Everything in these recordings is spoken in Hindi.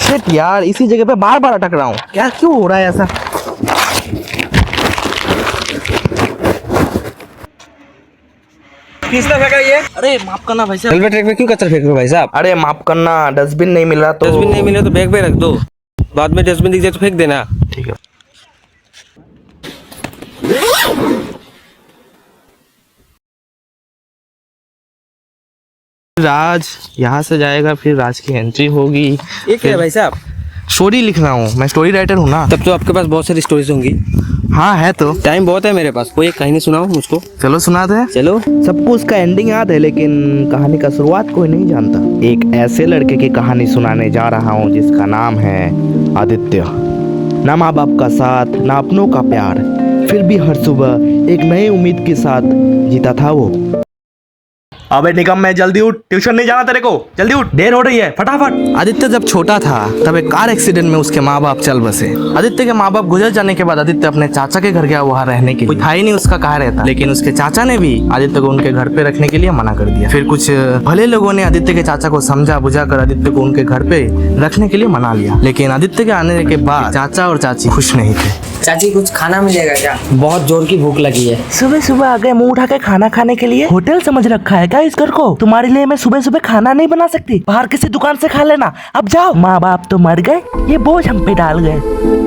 शिट यार, इसी जगह पे बार बार अटक रहा हूँ, क्या क्यों हो रहा है ऐसा? किसने फेंका ये? अरे माफ करना भाई साहब। रेलवे ट्रैक पे क्यों कचरा फेंक रहे हो भाई साहब? अरे माफ करना, डस्टबिन नहीं मिला तो। डस्टबिन नहीं मिला तो बैग पे रख दो, बाद में डस्टबिन दिख जाए तो फेंक देना। ठीक है। राज यहाँ से जाएगा, फिर राज की एंट्री होगी। ये क्या है भाई साहब? स्टोरी लिख रहा हूँ, मैं स्टोरी राइटर हूँ ना। तब तो आपके पास बहुत सारी स्टोरीज होंगी। हाँ है तो। टाइम बहुत है मेरे पास, कोई एक कहानी सुनाओ मुझको। चलो सुनाते हैं। चलो। सबको उसका एंडिंग याद है, लेकिन कहानी का शुरुआत कोई नहीं जानता। एक ऐसे लड़के की कहानी सुनाने जा रहा हूँ जिसका नाम है आदित्य। ना माँ बाप का साथ, ना अपनों का प्यार, फिर भी हर सुबह एक नई उम्मीद के साथ जीता था वो। अबे निकम, मैं जल्दी उठ, ट्यूशन नहीं जाना तेरे को, जल्दी उठ, देर हो रही है, फटाफट। आदित्य जब छोटा था तब एक कार एक्सीडेंट में उसके माँ बाप चल बसे। आदित्य के माँ बाप गुजर जाने के बाद आदित्य अपने चाचा के घर गया वहाँ रहने के लिए। कोई था ही नहीं उसका कहाँ रहता, लेकिन उसके चाचा ने भी आदित्य को उनके घर पे रखने के लिए मना कर दिया। फिर कुछ भले लोगों ने आदित्य के चाचा को समझा बुझा कर आदित्य को उनके घर पे रखने के लिए मना लिया, लेकिन आदित्य के आने के बाद चाचा और चाची खुश नहीं थे। चाची कुछ खाना मिलेगा क्या? बहुत जोर की भूख लगी है। सुबह सुबह आ गए मुंह उठा के खाना खाने के लिए? होटल समझ रखा है क्या इस घर को? तुम्हारे लिए मैं सुबह सुबह खाना नहीं बना सकती, बाहर किसी दुकान से खा लेना। अब जाओ, माँ बाप तो मर गए, ये बोझ हम पे डाल गए।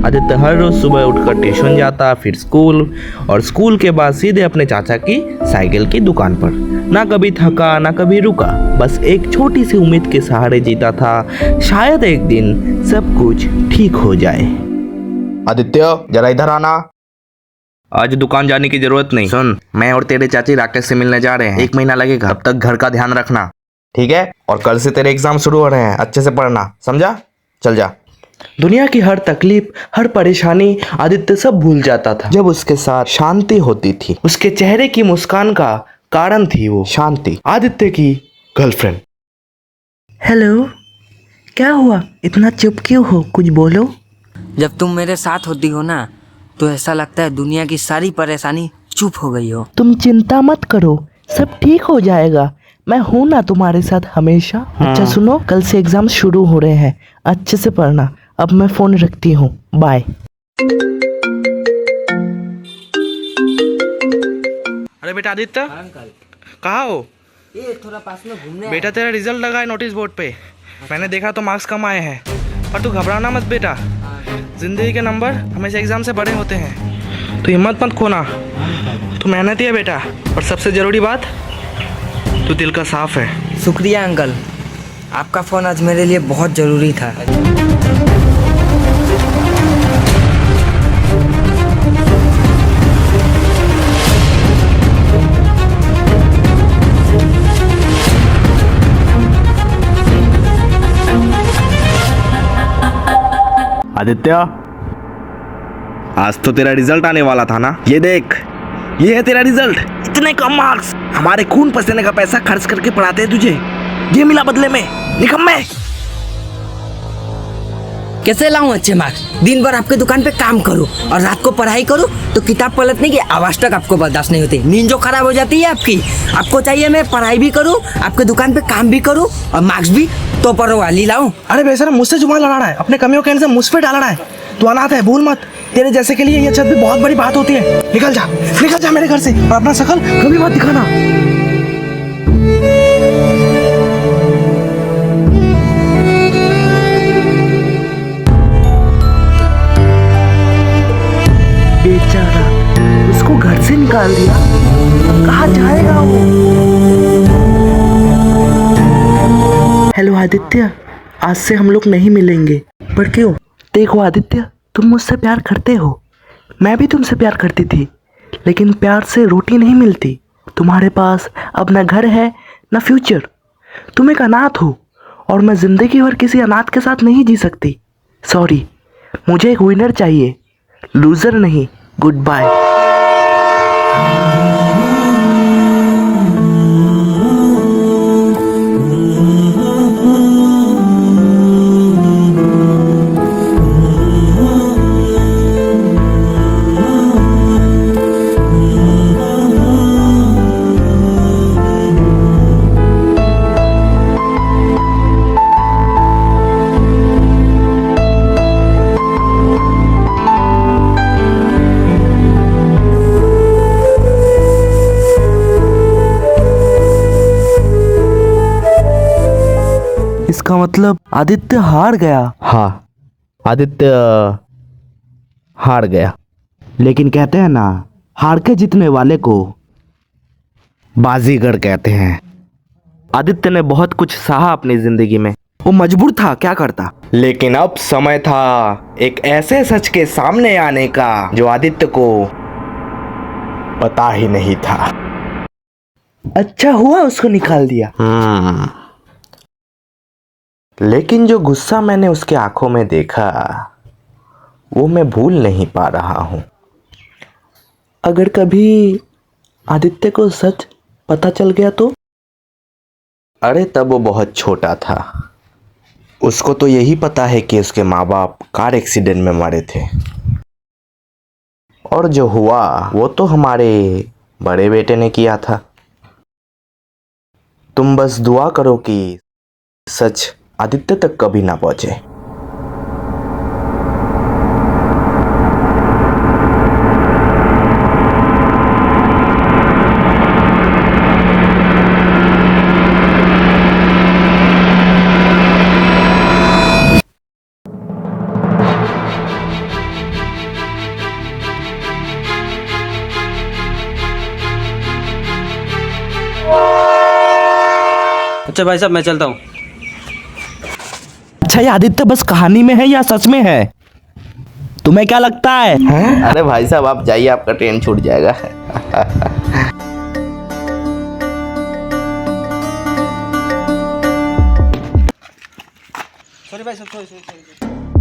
आदित्य हर रोज सुबह उठकर ट्यूशन जाता, फिर स्कूल, और स्कूल के बाद सीधे अपने चाचा की साइकिल की दुकान पर। ना कभी थका ना कभी रुका, बस एक छोटी सी उम्मीद के सहारे जीता था, शायद एक दिन सब कुछ ठीक हो जाए। आदित्य जरा इधर आना। आज दुकान जाने की जरूरत नहीं। सुन, मैं और तेरे चाची राकेश से मिलने जा रहे हैं, 1 महीना लगेगा, तब तक घर का ध्यान रखना, ठीक है? और कल से तेरे एग्जाम शुरू हो रहे हैं, अच्छे से पढ़ना, समझा? चल जा। दुनिया की हर तकलीफ, हर परेशानी आदित्य सब भूल जाता था जब उसके साथ शांति होती थी। उसके चेहरे की मुस्कान का कारण थी वो शांति, आदित्य की गर्लफ्रेंड। हेलो, क्या हुआ? इतना चुप क्यों हो? कुछ बोलो। जब तुम मेरे साथ होती हो ना, तो ऐसा लगता है दुनिया की सारी परेशानी चुप हो गई हो। तुम चिंता मत करो, सब ठीक हो जाएगा, मैं हूं ना तुम्हारे साथ हमेशा। अच्छा सुनो, कल से एग्जाम शुरू हो रहे हैं, अच्छे से पढ़ना। अब मैं फोन रखती हूँ, बाय। अरे बेटा आदित्य, कहाँ हो? ये थोड़ा पास में घूमने। बेटा तेरा रिजल्ट लगा है नोटिस बोर्ड पे, मैंने देखा तो मार्क्स कम आए हैं, पर तू घबराना मत बेटा, जिंदगी के नंबर हमेशा एग्जाम से बड़े होते हैं, तो हिम्मत मत खोना, तू मेहनती है बेटा, और सबसे ज़रूरी बात, तू दिल का साफ है। शुक्रिया अंकल, आपका फ़ोन आज मेरे लिए बहुत ज़रूरी था। आदित्य, आज तो तेरा रिजल्ट आने वाला था ना, ये देख, ये है तेरा रिजल्ट। इतने कम मार्क्स, हमारे खून पसीने का पैसा खर्च करके पढ़ाते हैं तुझे, ये मिला बदले में, निकम्मे। कैसे लाऊं अच्छे मार्क्स? दिन भर आपके दुकान पे काम करूं और रात को पढ़ाई करूं तो किताब पलटने की आवाज तक आपको बर्दाश्त नहीं होती, नींद जो खराब हो जाती है आपकी। आपको चाहिए मैं पढ़ाई भी करूं, आपके दुकान पे काम भी करूं और मार्क्स भी तो पर वाली लाऊं। अरे बेचारा, मुझसे जुबान लड़ाना है, अपने कमियों के अंदर मुझ पे डालना है। तू अनाथ है, भूल मत, तेरे जैसे के लिए ये छत भी बहुत बड़ी बात होती है। निकल जा मेरे घर से, और अपना शकल कभी मत दिखाना। बेचारा, उसको घर से निकाल दिया, अब कहाँ जाएगा वो? हेलो आदित्य, आज से हम लोग नहीं मिलेंगे। पर क्यों? देखो आदित्य, तुम मुझसे प्यार करते हो, मैं भी तुमसे प्यार करती थी, लेकिन प्यार से रोटी नहीं मिलती। तुम्हारे पास अब न घर है न फ्यूचर, तुम एक अनाथ हो, और मैं जिंदगी भर किसी अनाथ के साथ नहीं जी सकती। सॉरी, मुझे एक विनर चाहिए, लूजर नहीं। Goodbye. इसका मतलब आदित्य हार गया। हाँ, आदित्य हार गया। लेकिन कहते हैं ना, हार के जीतने वाले को बाजीगर कहते हैं। आदित्य ने बहुत कुछ सहा अपनी जिंदगी में, वो मजबूर था, क्या करता। लेकिन अब समय था एक ऐसे सच के सामने आने का जो आदित्य को पता ही नहीं था। अच्छा हुआ उसको निकाल दिया। लेकिन जो गुस्सा मैंने उसके आंखों में देखा, वो मैं भूल नहीं पा रहा हूं। अगर कभी आदित्य को सच पता चल गया तो? अरे तब वो बहुत छोटा था। उसको तो यही पता है कि उसके माँ बाप कार एक्सीडेंट में मरे थे, और जो हुआ वो तो हमारे बड़े बेटे ने किया था। तुम बस दुआ करो कि सच आदित्य तक कभी ना पहुंचे। अच्छा भाई साहब, मैं चलता हूँ। अच्छा, ये आदित्य बस कहानी में है या सच में है? तुम्हें क्या लगता है? अरे भाई साहब आप जाइए, आपका ट्रेन छूट जाएगा। सॉरी भाई साहब, सॉरी।